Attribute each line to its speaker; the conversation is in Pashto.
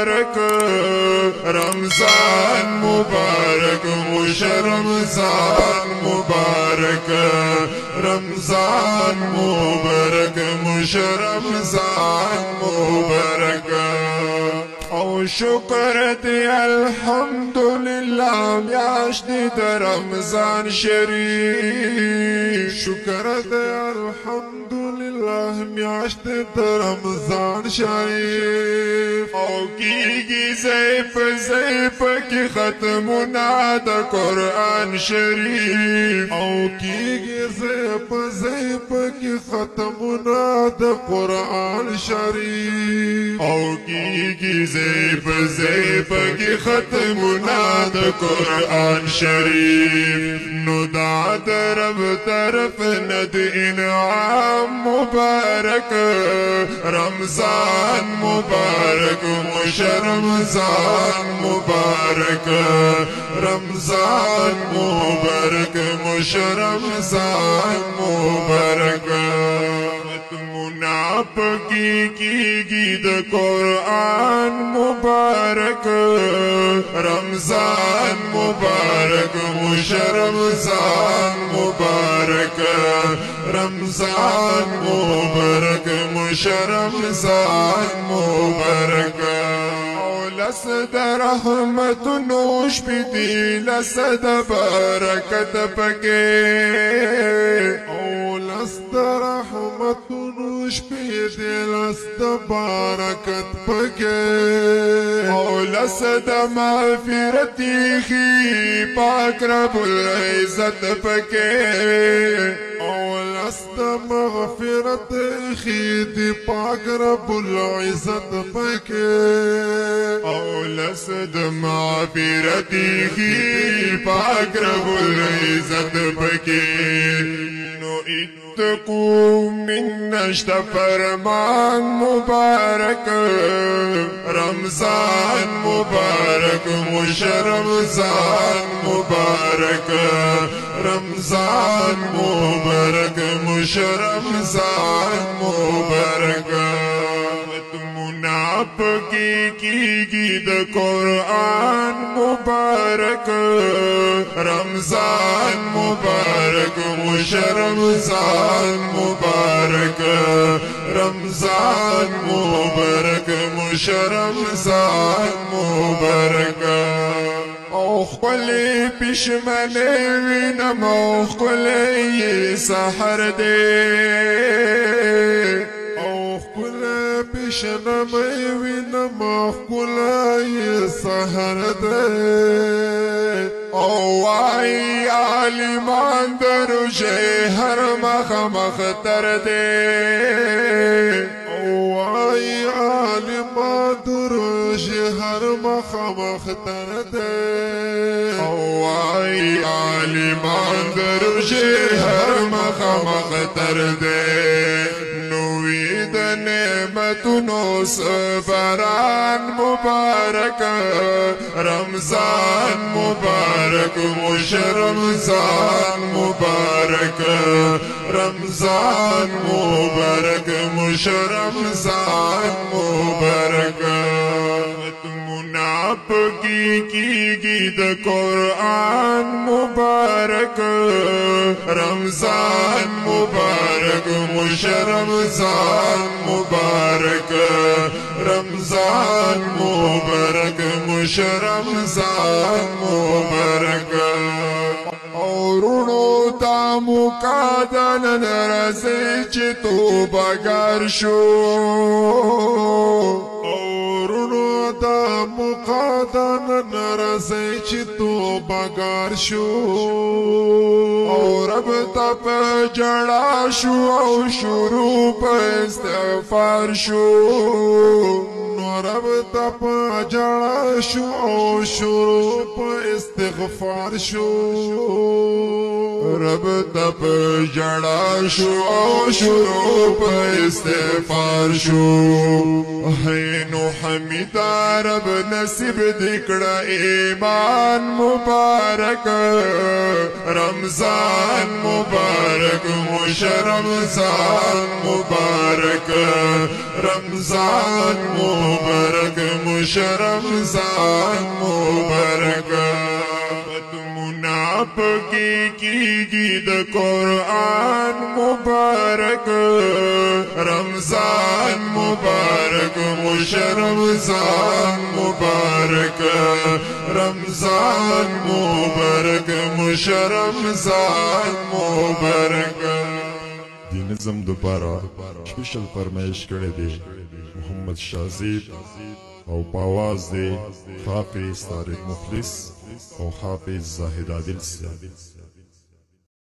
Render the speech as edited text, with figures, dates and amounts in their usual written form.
Speaker 1: مبارک رمضان مبارک مش رمضان مبارک رمضان مبارک مش رمضان مبارک او شکر دی الحمدلله میاشت د رمضان شریف شکر دی الحمدلله میاشت د رمضان شریف او کیږي زیف کی ختمونه د قرآن شریف او کیږي زیف کی ختمونه د قرآن شریف او کیږي زیب کی ختمنا د قرآن شریف نو دا رب طرف ند انعام مبارک رمضان مبارک مش رمضان مبارک رمضان مبارک مش رمضان مبارک پکیږي د قرآن مبارک رمضان مبارک مش رمضان مبارک رمضان مبارک مش رمضان مبارک لس د رحمت نوش پتی لس د برکت پکې او لس د رحمت نوش پتی لس د برکت پکې او لس د مغفرت خي پاک رب العزت پکې او لس د مغفرت خي دی پاک رب العزت پکې او لسد معبرتی خی پاک رب العزت پکے نو اتقو من نشت فرمان مبارک رمضان مبارک مش رمضان مبارک رمضان مبارک مش رمضان مبارک پکیږي د قرآن مبارک رمضان مبارک مش رمضان مبارک رمضان مبارک مش رمضان مبارک او خپلې پښمنې وینم او خپلې سحر دې شنمې وینم خپلې سحر دې او وای عالمان دروژه هر مخ تر دې او وای عالمان دروژه هر مخ تر دې او وای عالمان دروژه هر مخ تر دې نوید نعمتونو سبران مبارک رمضان مبارک مش رمضان مبارک رمضان مبارک مش رمضان مبارک پکیږي د قرآن مبارک رمضان مبارک مش رمضان مبارک رمضان مبارک مش رمضان مبارک اورونو تامو کادن نرسي چې توبګار شو مقادن نرسي چې توبګار شو او رب ته په جړا شو او شروع په استغفار شو نو رب ته په جړا شو او شروع په استغفار شو رب ته په جړا شو او شروع په استغفار شو نو حمید رب نصیب دکړه ایمان مبارک رمضان مبارک مش رمضان مبارک رمضان مبارک مش رمضان مبارک پکې کیږي د قرآن مبارک رمضان مبارک خوش رمضان مبارک رمضان مبارک خوش رمضان مبارک د نظم دوپاره سپیشل فرمایش کړی دی محمد شازیب او په آواز دی حافظ طارق مخلص او حافظ زاهد عادل صاحب